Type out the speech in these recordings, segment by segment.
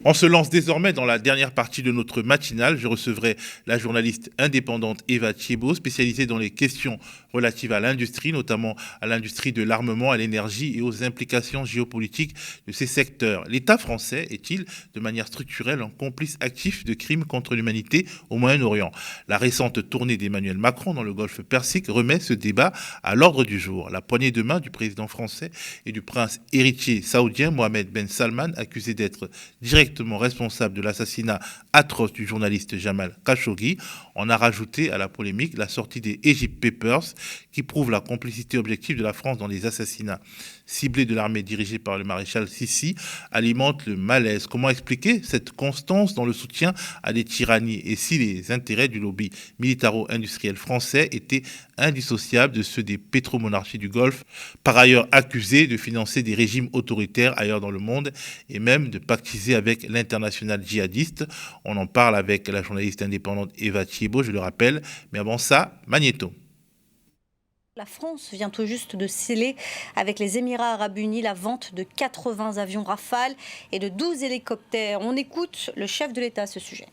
On se lance désormais dans la dernière partie de notre matinale. Je recevrai la journaliste indépendante Eva Thiébaut, spécialisée dans les questions relatives à l'industrie, notamment à l'industrie de l'armement, à l'énergie et aux implications géopolitiques de ces secteurs. L'État français est-il, de manière structurelle, un complice actif de crimes contre l'humanité au Moyen-Orient? La récente tournée d'Emmanuel Macron dans le Golfe Persique remet ce débat à l'ordre du jour. La poignée de main du président français et du prince héritier saoudien Mohammed Ben Salman, accusé d'être directement responsable de l'assassinat atroce du journaliste Jamal Khashoggi, en a rajouté à la polémique la sortie des Egypt Papers qui prouve la complicité objective de la France dans les assassinats ciblés de l'armée dirigée par le maréchal Sissi, alimente le malaise. Comment expliquer cette constance dans le soutien à des tyrannies et si les intérêts du lobby militaro-industriel français étaient indissociables de ceux des pétromonarchies du Golfe, par ailleurs accusés de financer des régimes autoritaires ailleurs dans le monde et même de pactiser avec l'international djihadiste? On en parle avec la journaliste indépendante Eva Thiébaut, je le rappelle, mais avant ça, Magnéto. La France vient tout juste de sceller avec les Émirats Arabes Unis la vente de 80 avions Rafale et de 12 hélicoptères. On écoute le chef de l'État à ce sujet.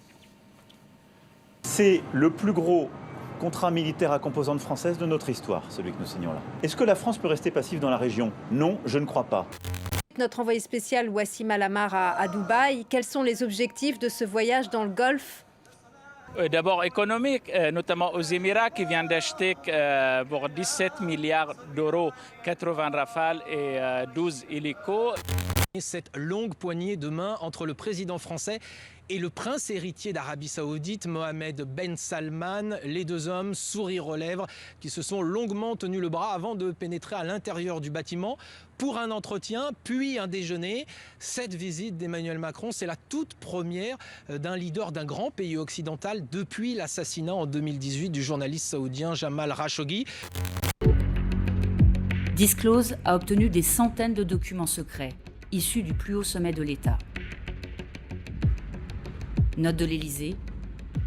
C'est le plus gros contrat militaire à composante française de notre histoire, celui que nous signons là. Est-ce que la France peut rester passive dans la région? Non, je ne crois pas. Notre envoyé spécial Wassim Alamar à Dubaï, quels sont les objectifs de ce voyage dans le Golfe? D'abord économique, notamment aux Émirats qui viennent d'acheter pour 17 milliards d'euros 80 Rafales et 12 hélicos. Cette longue poignée de main entre le président français et le prince héritier d'Arabie Saoudite, Mohammed Ben Salman, les deux hommes, sourire aux lèvres, qui se sont longuement tenus le bras avant de pénétrer à l'intérieur du bâtiment pour un entretien, puis un déjeuner. Cette visite d'Emmanuel Macron, c'est la toute première d'un leader d'un grand pays occidental depuis l'assassinat en 2018 du journaliste saoudien Jamal Khashoggi. Disclose a obtenu des centaines de documents secrets issus du plus haut sommet de l'État. Notes de l'Élysée,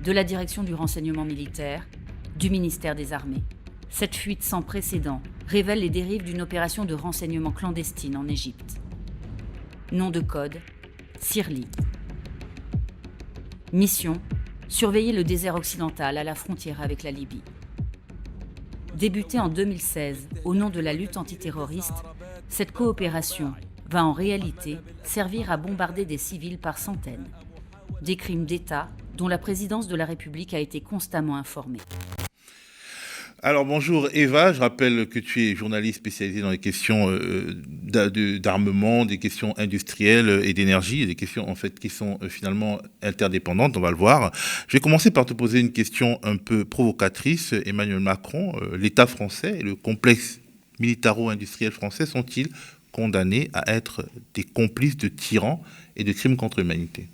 de la direction du renseignement militaire, du ministère des Armées. Cette fuite sans précédent révèle les dérives d'une opération de renseignement clandestine en Égypte. Nom de code, Sirli. Mission, surveiller le désert occidental à la frontière avec la Libye. Débutée en 2016 au nom de la lutte antiterroriste, cette coopération va en réalité servir à bombarder des civils par centaines. Des crimes d'État dont la présidence de la République a été constamment informée. Alors bonjour Eva, je rappelle que tu es journaliste spécialisée dans les questions d'armement, des questions industrielles et d'énergie, des questions en fait qui sont finalement interdépendantes, on va le voir. Je vais commencer par te poser une question un peu provocatrice. Emmanuel Macron, l'État français et le complexe militaro-industriel français sont-ils condamnés à être des complices de tyrans et de crimes contre l'humanité?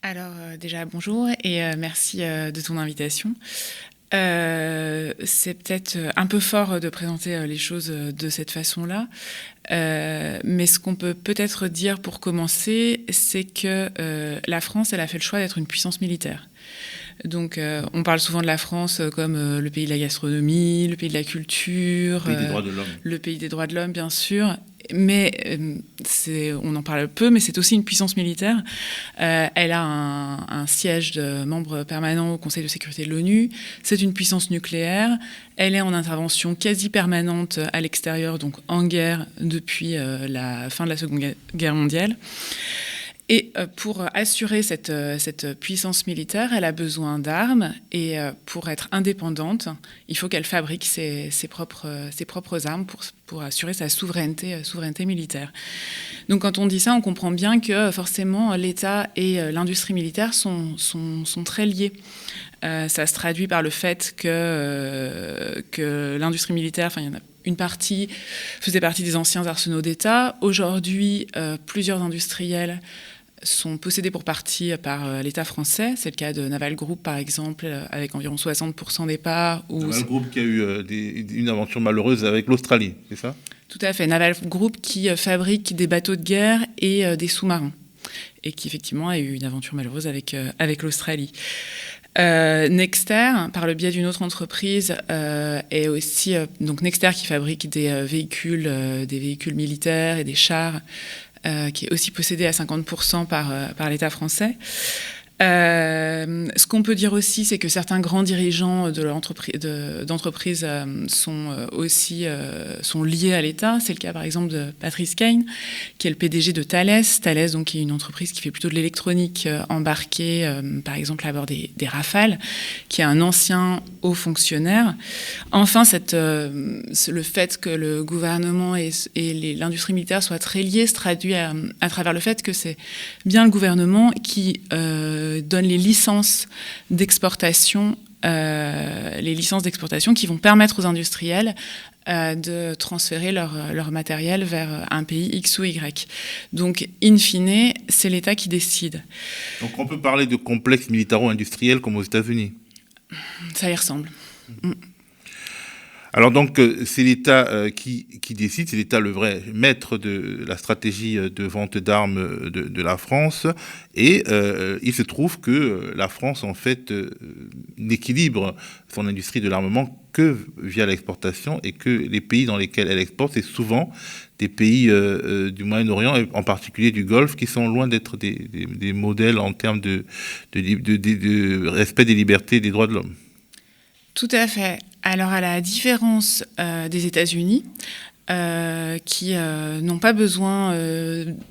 Alors déjà bonjour et merci de ton invitation. C'est peut-être un peu fort de présenter les choses de cette façon-là, mais ce qu'on peut peut-être dire pour commencer, c'est que la France, elle a fait le choix d'être une puissance militaire. Donc, on parle souvent de la France comme le pays de la gastronomie, le pays de la culture, le pays des droits de l'homme. Le pays des droits de l'homme, bien sûr. Mais on en parle peu, mais c'est aussi une puissance militaire. Elle a un siège de membre permanent au Conseil de sécurité de l'ONU. C'est une puissance nucléaire. Elle est en intervention quasi permanente à l'extérieur, donc en guerre depuis la fin de la Seconde Guerre mondiale. Et pour assurer cette puissance militaire, elle a besoin d'armes et pour être indépendante, il faut qu'elle fabrique ses propres armes pour assurer sa souveraineté militaire. Donc quand on dit ça, on comprend bien que forcément l'État et l'industrie militaire sont très liés. Ça se traduit par le fait que l'industrie militaire, il y en a une partie faisait partie des anciens arsenaux d'État. Aujourd'hui, plusieurs industriels sont possédés pour partie par l'État français. C'est le cas de Naval Group, par exemple, avec environ 60% des parts. Naval Group qui a eu une aventure malheureuse avec l'Australie, c'est ça? Tout à fait. Naval Group qui fabrique des bateaux de guerre et des sous-marins. Et qui, effectivement, a eu une aventure malheureuse avec l'Australie. Nexter, par le biais d'une autre entreprise, est aussi donc Nexter qui fabrique des véhicules militaires et des chars qui est aussi possédé à 50% par l'État français. Ce qu'on peut dire aussi, c'est que certains grands dirigeants d'entreprises sont liés à l'État. C'est le cas par exemple de Patrice Caine, qui est le PDG de Thales. Thales, donc, qui est une entreprise qui fait plutôt de l'électronique embarquée, par exemple à bord des Rafales, qui est un ancien haut fonctionnaire. Enfin, le fait que le gouvernement et l'industrie militaire soient très liés se traduit à travers le fait que c'est bien le gouvernement qui donne les licences d'exportation qui vont permettre aux industriels de transférer leur matériel vers un pays X ou Y. Donc, in fine, c'est l'État qui décide. Donc, on peut parler de complexe militaro-industriel comme aux États-Unis. Ça y ressemble. Alors donc, c'est l'État qui décide, c'est l'État le vrai maître de la stratégie de vente d'armes de la France. Et il se trouve que la France, en fait, n'équilibre son industrie de l'armement que via l'exportation, et que les pays dans lesquels elle exporte, c'est souvent des pays du Moyen-Orient, et en particulier du Golfe, qui sont loin d'être des modèles en termes de respect des libertés et des droits de l'homme. Tout à fait. Alors, à la différence des États-Unis, qui n'ont pas besoin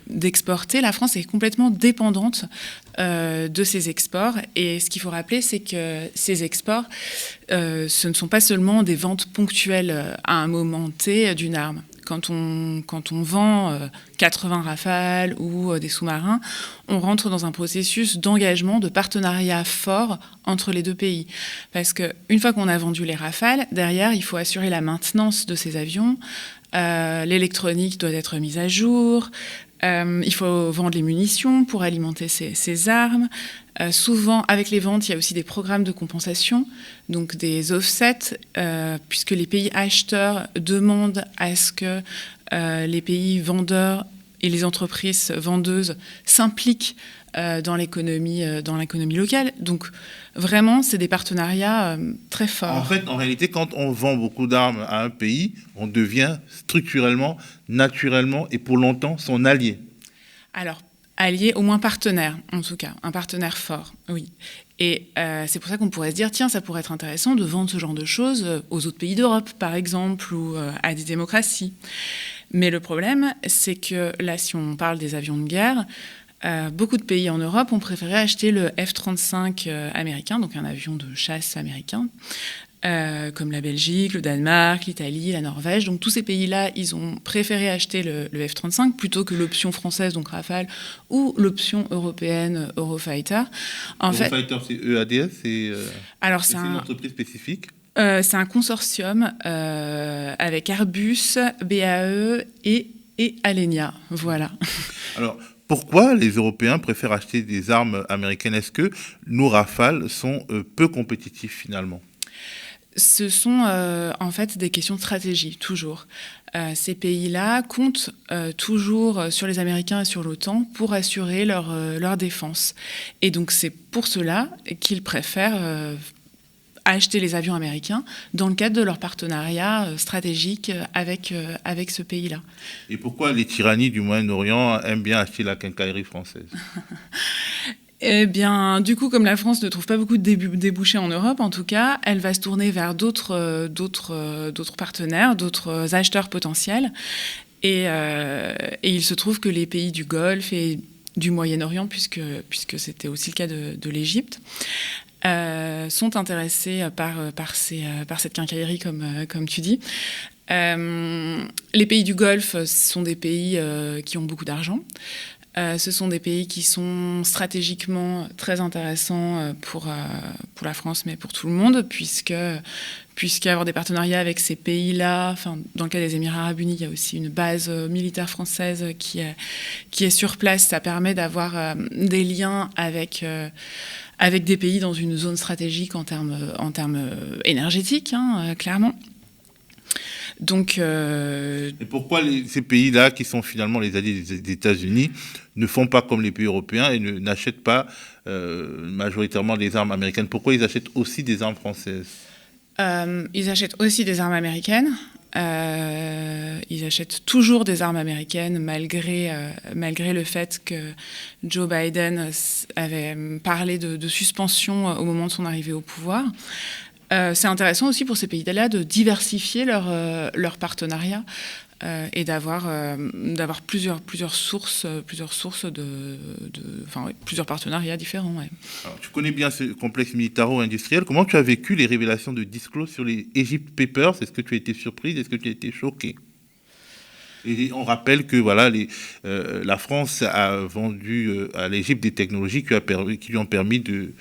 d'exporter, la France est complètement dépendante de ces exports. Et ce qu'il faut rappeler, c'est que ces exports, ce ne sont pas seulement des ventes ponctuelles à un moment T d'une arme. Quand on vend 80 Rafales ou des sous-marins, on rentre dans un processus d'engagement, de partenariat fort entre les deux pays. Parce qu'une fois qu'on a vendu les Rafales, derrière, il faut assurer la maintenance de ces avions. L'électronique doit être mise à jour. Il faut vendre les munitions pour alimenter ces armes. Souvent, avec les ventes, il y a aussi des programmes de compensation, donc des offsets, puisque les pays acheteurs demandent à ce que les pays vendeurs et les entreprises vendeuses s'impliquent dans l'économie locale. Donc, vraiment, c'est des partenariats très forts. En fait, en réalité, quand on vend beaucoup d'armes à un pays, on devient structurellement, naturellement et pour longtemps son allié. Alors, allié, au moins partenaire, en tout cas, un partenaire fort, oui. Et c'est pour ça qu'on pourrait se dire, tiens, ça pourrait être intéressant de vendre ce genre de choses aux autres pays d'Europe, par exemple, ou à des démocraties. Mais le problème, c'est que là, si on parle des avions de guerre, beaucoup de pays en Europe ont préféré acheter le F-35 américain, donc un avion de chasse américain, comme la Belgique, le Danemark, l'Italie, la Norvège. Donc tous ces pays-là, ils ont préféré acheter le F-35 plutôt que l'option française, donc Rafale, ou l'option européenne Eurofighter. Eurofighter, c'est EADS, c'est une entreprise spécifique. C'est un consortium avec Airbus, BAE et Alenia. Voilà. Alors, pourquoi les Européens préfèrent acheter des armes américaines? Est-ce que nos Rafales sont peu compétitifs finalement? Ce sont en fait des questions de stratégie, toujours. Ces pays-là comptent toujours sur les Américains et sur l'OTAN pour assurer leur défense. Et donc c'est pour cela qu'ils préfèrent acheter les avions américains dans le cadre de leur partenariat stratégique avec ce pays-là. Et pourquoi les tyrannies du Moyen-Orient aiment bien acheter la quincaillerie française? Eh bien, du coup, comme la France ne trouve pas beaucoup de débouchés en Europe, en tout cas, elle va se tourner vers d'autres partenaires, d'autres acheteurs potentiels. Et il se trouve que les pays du Golfe et du Moyen-Orient, puisque c'était aussi le cas de l'Égypte, sont intéressés par cette quincaillerie, comme tu dis. Les pays du Golfe sont des pays qui ont beaucoup d'argent. Ce sont des pays qui sont stratégiquement très intéressants pour la France, mais pour tout le monde, puisqu'avoir des partenariats avec ces pays-là, enfin, dans le cas des Émirats arabes unis, il y a aussi une base militaire française qui est sur place. Ça permet d'avoir des liens avec des pays dans une zone stratégique en termes énergétiques, clairement. Donc, Et pourquoi ces pays-là, qui sont finalement les alliés des États-Unis, ne font pas comme les pays européens et n'achètent pas majoritairement des armes américaines? Pourquoi ils achètent aussi des armes françaises? Ils achètent aussi des armes américaines. Ils achètent toujours des armes américaines malgré le fait que Joe Biden avait parlé de suspension au moment de son arrivée au pouvoir. C'est intéressant aussi pour ces pays-là de diversifier leur partenariat et d'avoir plusieurs sources plusieurs partenariats différents. Ouais. Alors, tu connais bien ce complexe militaro-industriel. Comment tu as vécu les révélations de Disclose sur les Egypt Papers? Est-ce que tu as été surprise? Est-ce que tu as été choquée? Et on rappelle que voilà, la France a vendu à l'Égypte des technologies qui lui ont permis de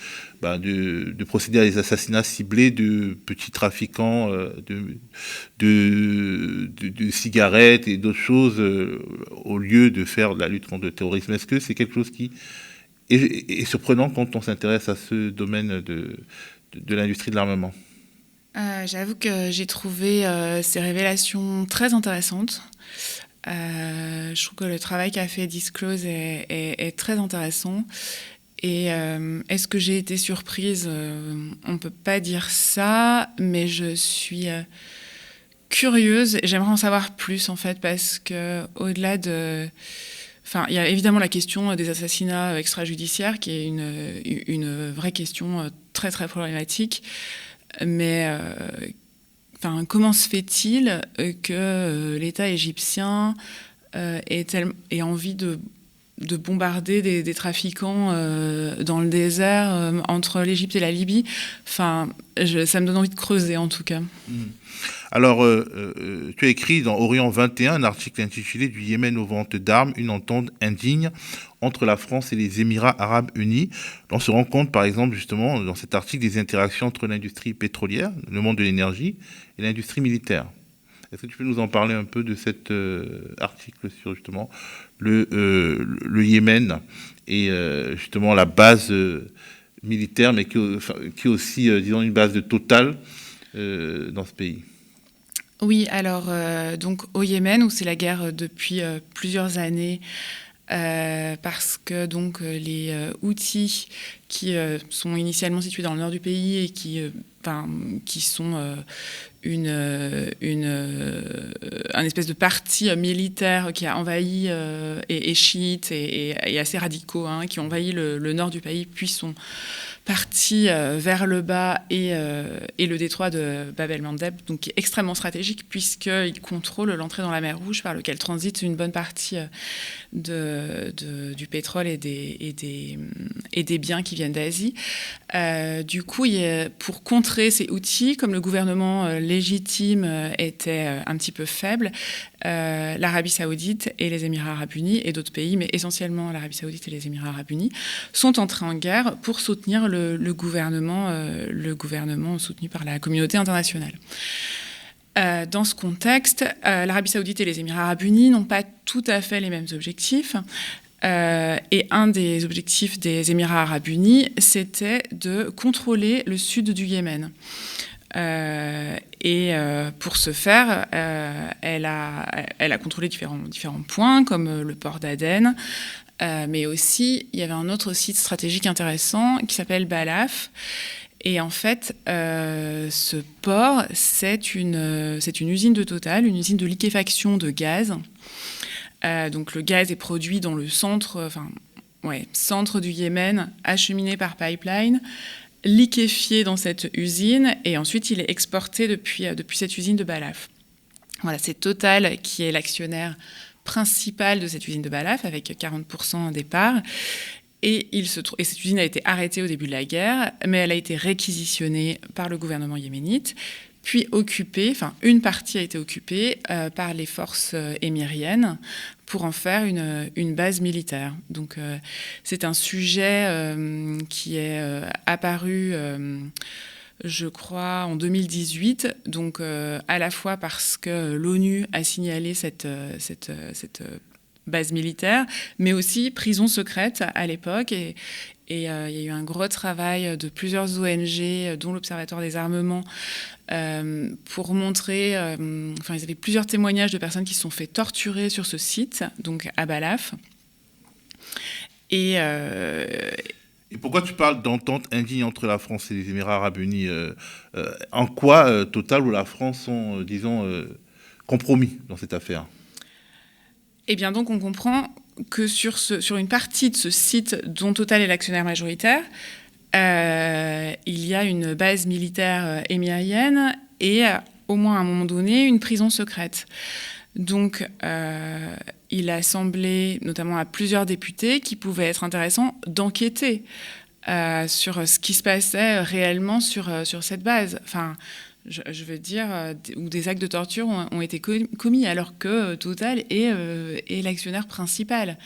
procéder à des assassinats ciblés de petits trafiquants de cigarettes et d'autres choses au lieu de faire de la lutte contre le terrorisme. Est-ce que c'est quelque chose qui est surprenant quand on s'intéresse à ce domaine de l'industrie de l'armement? J'avoue que j'ai trouvé ces révélations très intéressantes. Je trouve que le travail qu'a fait Disclose est très intéressant. Et est-ce que j'ai été surprise? On ne peut pas dire ça, mais je suis curieuse et j'aimerais en savoir plus, en fait, parce qu'au-delà de... Enfin, il y a évidemment la question des assassinats extrajudiciaires, qui est une vraie question très, très problématique. Mais comment se fait-il que l'État égyptien ait envie de bombarder des trafiquants dans le désert entre l'Égypte et la Libye? Enfin, ça me donne envie de creuser, en tout cas. Alors, tu as écrit dans Orient 21 un article intitulé « Du Yémen aux ventes d'armes, une entente indigne entre la France et les Émirats arabes unis ». On se rend compte, par exemple, justement, dans cet article, des interactions entre l'industrie pétrolière, le monde de l'énergie, et l'industrie militaire. Est-ce que tu peux nous en parler un peu de cet article sur, justement, le Yémen et, justement, la base militaire, mais qui est aussi, disons, une base de Total dans ce pays? Oui, alors, donc au Yémen, où c'est la guerre depuis plusieurs années, parce que donc les Houthis, qui sont initialement situés dans le nord du pays et qui sont un espèce de parti militaire qui a envahi et chiite et assez radicaux, qui ont envahi le nord du pays, puis sont partis vers le bas et le détroit de Bab el-Mandeb, donc qui est extrêmement stratégique puisqu'il contrôle l'entrée dans la mer Rouge par lequel transite une bonne partie du pétrole et des biens qui viennent d'Asie. Du coup, pour contrer ces outils, comme le gouvernement légitime était un petit peu faible, l'Arabie Saoudite et les Émirats Arabes Unis et d'autres pays, mais essentiellement l'Arabie Saoudite et les Émirats Arabes Unis, sont entrés en guerre pour soutenir le gouvernement soutenu par la communauté internationale. Dans ce contexte, l'Arabie Saoudite et les Émirats Arabes Unis n'ont pas tout à fait les mêmes objectifs. Et un des objectifs des Émirats Arabes Unis, c'était de contrôler le sud du Yémen. Pour ce faire, elle a contrôlé différents points, comme le port d'Aden, mais aussi, il y avait un autre site stratégique intéressant qui s'appelle Balaf. Et en fait, ce port, c'est une usine de Total, une usine de liquéfaction de gaz. Donc le gaz est produit dans le centre du Yémen, acheminé par pipeline, liquéfié dans cette usine, et ensuite il est exporté depuis cette usine de Balaf. Voilà, c'est Total qui est l'actionnaire principal de cette usine de Balaf, avec 40% des parts. Et cette usine a été arrêtée au début de la guerre, mais elle a été réquisitionnée par le gouvernement yéménite, puis occupée, une partie a été occupée par les forces émiriennes pour en faire une base militaire. Donc c'est un sujet qui est apparu, je crois, en 2018, donc à la fois parce que l'ONU a signalé cette base militaire, mais aussi prison secrète à l'époque. Et il y a eu un gros travail de plusieurs ONG, dont l'Observatoire des armements, pour montrer... il y avait plusieurs témoignages de personnes qui se sont fait torturer sur ce site, donc à Balaf. Et pourquoi tu parles d'entente indigne entre la France et les Émirats Arabes Unis? En quoi Total ou la France sont, disons... compromis dans cette affaire? Eh bien, donc, on comprend que sur une partie de ce site dont Total est l'actionnaire majoritaire, il y a une base militaire émirienne et, au moins à un moment donné, une prison secrète. Donc, il a semblé, notamment à plusieurs députés, qu'il pouvait être intéressant d'enquêter sur ce qui se passait réellement sur cette base. Enfin, je veux dire, où des actes de torture ont été commis, alors que Total est l'actionnaire principal.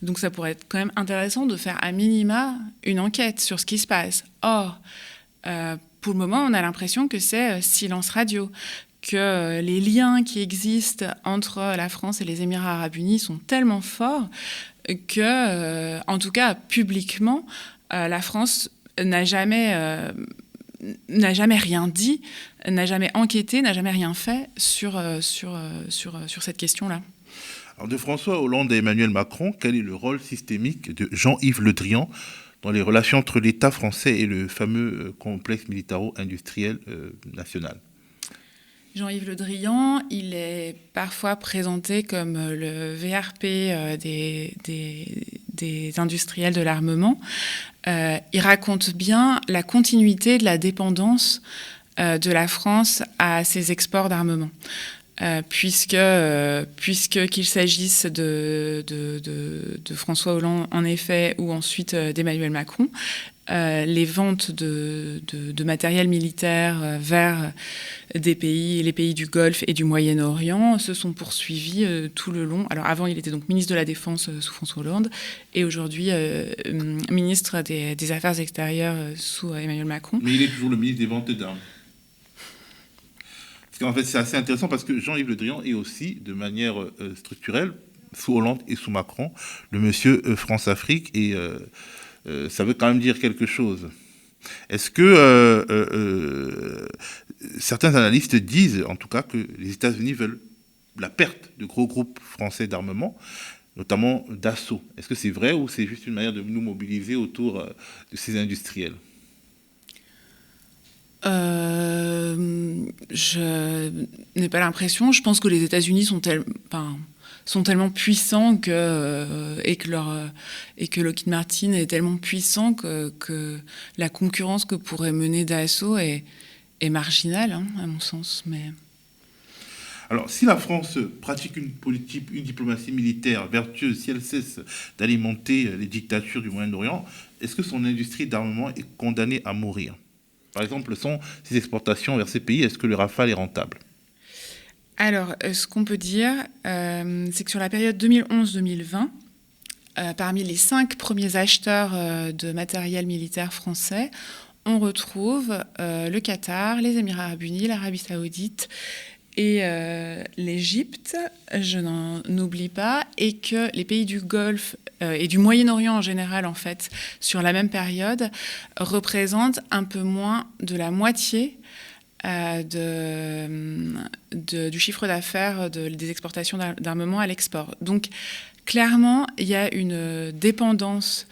Donc ça pourrait être quand même intéressant de faire à minima une enquête sur ce qui se passe. Or, pour le moment, on a l'impression que c'est silence radio, que les liens qui existent entre la France et les Émirats arabes unis sont tellement forts que, en tout cas publiquement, la France n'a jamais rien dit, n'a jamais enquêté, n'a jamais rien fait sur cette question-là. Alors, de François Hollande à Emmanuel Macron, quel est le rôle systémique de Jean-Yves Le Drian dans les relations entre l'État français et le fameux complexe militaro-industriel national? Jean-Yves Le Drian, il est parfois présenté comme le VRP des industriels de l'armement. Il raconte bien la continuité de la dépendance de la France à ses exports d'armement. Puisque qu'il s'agisse de François Hollande, en effet, ou ensuite d'Emmanuel Macron, les ventes de matériel militaire vers les pays du Golfe et du Moyen-Orient se sont poursuivies tout le long. Alors avant, il était donc ministre de la Défense sous François Hollande et aujourd'hui ministre des Affaires extérieures sous Emmanuel Macron. Mais il est toujours le ministre des ventes d'armes. En fait, c'est assez intéressant parce que Jean-Yves Le Drian est aussi, de manière structurelle, sous Hollande et sous Macron, le monsieur France-Afrique, et ça veut quand même dire quelque chose. Est-ce que certains analystes disent, en tout cas, que les États-Unis veulent la perte de gros groupes français d'armement, notamment Dassault? Est-ce que c'est vrai ou c'est juste une manière de nous mobiliser autour de ces industriels? Je n'ai pas l'impression. Je pense que les États-Unis sont tellement puissants et que Lockheed Martin est tellement puissant que la concurrence que pourrait mener Dassault est marginale, hein, à mon sens. Mais... Alors, si la France pratique une diplomatie militaire vertueuse, si elle cesse d'alimenter les dictatures du Moyen-Orient, est-ce que son industrie d'armement est condamnée à mourir? Par exemple, sont ces exportations vers ces pays, est-ce que le Rafale est rentable? Alors, ce qu'on peut dire, c'est que sur la période 2011-2020, parmi les 5 premiers acheteurs de matériel militaire français, on retrouve le Qatar, les Émirats arabes unis, l'Arabie saoudite et l'Égypte, je n'en oublie pas, et que les pays du Golfe et du Moyen-Orient en général, en fait, sur la même période, représentent un peu moins de la moitié du chiffre d'affaires des exportations d'armement à l'export. Donc, clairement, il y a une dépendance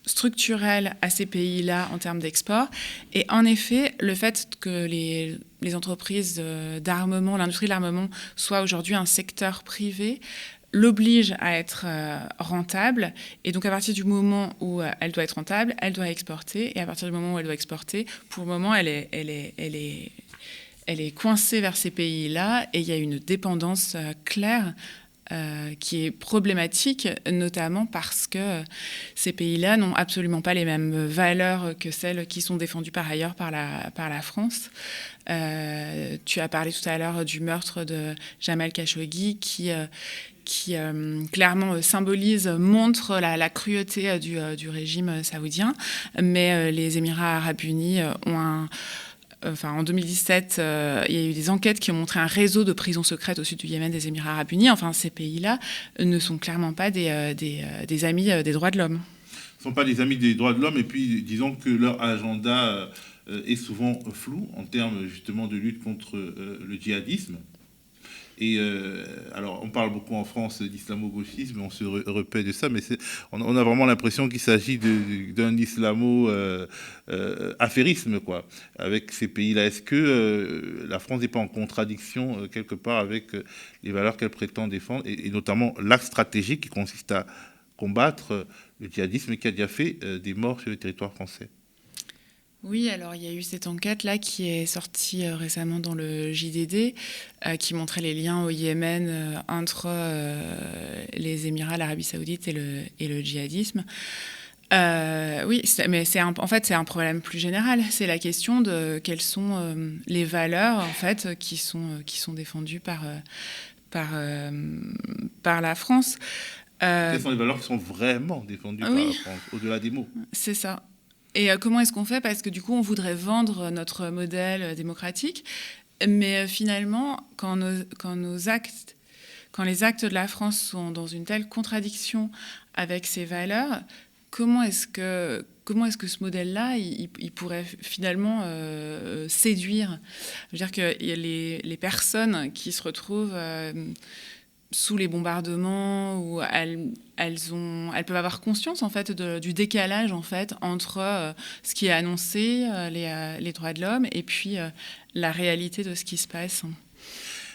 structurelle à ces pays-là en termes d'export. Et en effet, le fait que les entreprises d'armement, l'industrie de l'armement, soit aujourd'hui un secteur privé, l'oblige à être rentable. Et donc, à partir du moment où elle doit être rentable, elle doit exporter. Et à partir du moment où elle doit exporter, pour le moment, elle est coincée vers ces pays-là. Et il y a une dépendance claire qui est problématique, notamment parce que ces pays-là n'ont absolument pas les mêmes valeurs que celles qui sont défendues par ailleurs par la France. Tu as parlé tout à l'heure du meurtre de Jamal Khashoggi qui clairement montre la cruauté du régime saoudien. Mais les Émirats arabes unis ont en 2017, il y a eu des enquêtes qui ont montré un réseau de prisons secrètes au sud du Yémen des Émirats arabes unis. Enfin, ces pays-là ne sont clairement pas des amis des droits de l'homme. Ils ne sont pas des amis des droits de l'homme, et puis disons que leur agenda est souvent flou en termes justement de lutte contre le djihadisme. Et alors, on parle beaucoup en France d'islamo-gauchisme, on se repaît de ça, mais on a vraiment l'impression qu'il s'agit d'un islamo-affairisme, quoi, avec ces pays-là. Est-ce que la France n'est pas en contradiction quelque part avec les valeurs qu'elle prétend défendre, et notamment l'axe stratégique qui consiste à combattre le djihadisme qui a déjà fait des morts sur le territoire français? Oui, alors il y a eu cette enquête-là qui est sortie récemment dans le JDD, qui montrait les liens au Yémen entre les Émirats, l'Arabie Saoudite et le djihadisme. Oui, mais en fait, c'est un problème plus général. C'est la question de quelles sont les valeurs en fait, qui sont défendues par la France. Quelles sont les valeurs qui sont vraiment défendues par la France, au-delà des mots? C'est ça. Et comment est-ce qu'on fait? Parce que du coup, on voudrait vendre notre modèle démocratique, mais finalement, quand les actes de la France sont dans une telle contradiction avec ces valeurs, comment est-ce que ce modèle-là, il pourrait finalement séduire? Je veux dire que les personnes qui se retrouvent sous les bombardements, où elles peuvent avoir conscience en fait du décalage en fait entre ce qui est annoncé, les droits de l'homme, et puis la réalité de ce qui se passe.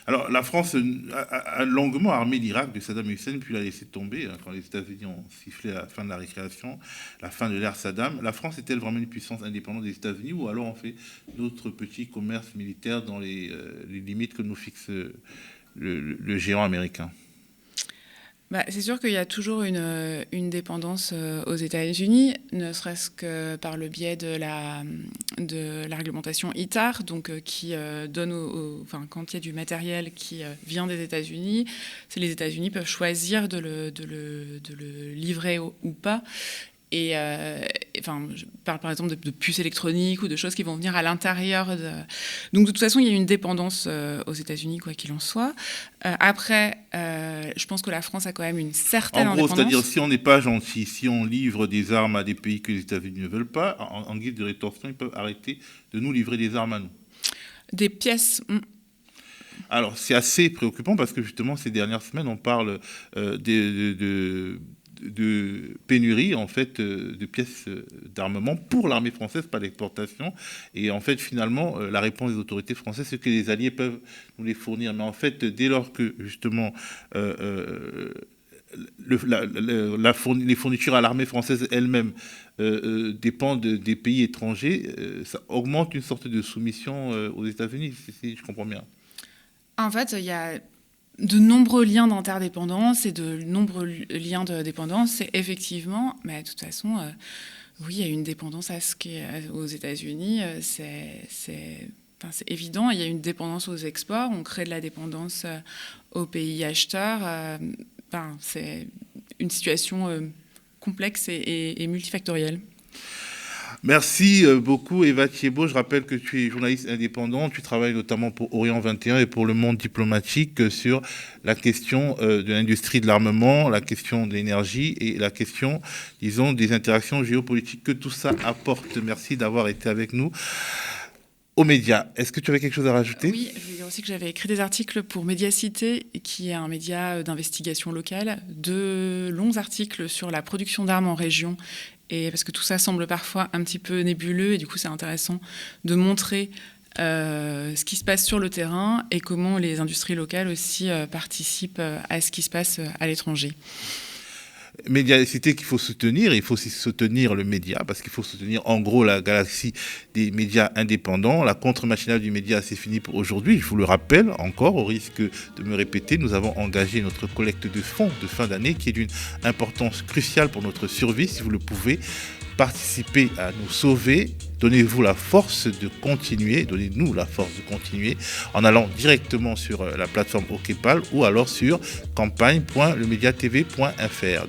Alors, la France a longuement armé l'Irak de Saddam Hussein, puis l'a laissé tomber quand les États-Unis ont sifflé la fin de la récréation, la fin de l'ère Saddam. La France est-elle vraiment une puissance indépendante des États-Unis, ou alors on fait notre petit commerce militaire dans les limites que nous fixe le géant américain? C'est sûr qu'il y a toujours une dépendance aux États-Unis, ne serait-ce que par le biais de la réglementation ITAR, donc qui donne, quand il y a du matériel qui vient des États-Unis, les États-Unis peuvent choisir de le livrer ou pas. Et je parle par exemple de puces électroniques ou de choses qui vont venir à l'intérieur de... Donc de toute façon, il y a une dépendance aux États-Unis, quoi qu'il en soit. Après, je pense que la France a quand même une certaine indépendance. C'est-à-dire si on n'est pas gentil, si on livre des armes à des pays que les États-Unis ne veulent pas, en guise de rétorsion, ils peuvent arrêter de nous livrer des armes à nous. Des pièces... Alors, c'est assez préoccupant parce que justement, ces dernières semaines, on parle de pénurie en fait de pièces d'armement pour l'armée française, pas l'exportation. Et en fait, finalement, la réponse des autorités françaises, c'est que les alliés peuvent nous les fournir. Mais en fait, dès lors que justement les fournitures à l'armée française elle-même dépendent des pays étrangers, ça augmente une sorte de soumission aux États-Unis, si je comprends bien. En fait, il y a de nombreux liens d'interdépendance et de nombreux liens de dépendance. Et effectivement, mais de toute façon, oui, il y a une dépendance à ce qui est aux États-Unis. C'est évident. Il y a une dépendance aux exports. On crée de la dépendance aux pays acheteurs. C'est une situation complexe et multifactorielle. Merci beaucoup Eva Thiébaut. Je rappelle que tu es journaliste indépendante, tu travailles notamment pour Orient 21 et pour Le Monde diplomatique sur la question de l'industrie de l'armement, la question de l'énergie et la question, disons, des interactions géopolitiques que tout ça apporte. Merci d'avoir été avec nous. Aux médias, est-ce que tu avais quelque chose à rajouter? Oui, je veux dire aussi que j'avais écrit des articles pour Médiacité, qui est un média d'investigation locale, de longs articles sur la production d'armes en région. Et parce que tout ça semble parfois un petit peu nébuleux, et du coup c'est intéressant de montrer ce qui se passe sur le terrain et comment les industries locales aussi participent à ce qui se passe à l'étranger. Médiacité qu'il faut soutenir, il faut aussi soutenir le média, parce qu'il faut soutenir en gros la galaxie des médias indépendants. La contre-machinale du média, c'est fini pour aujourd'hui. Je vous le rappelle encore, au risque de me répéter, nous avons engagé notre collecte de fonds de fin d'année qui est d'une importance cruciale pour notre survie. Si vous le pouvez, participez à nous sauver. Donnez-nous la force de continuer en allant directement sur la plateforme OKPAL ou alors sur campagne.lemediatv.fr.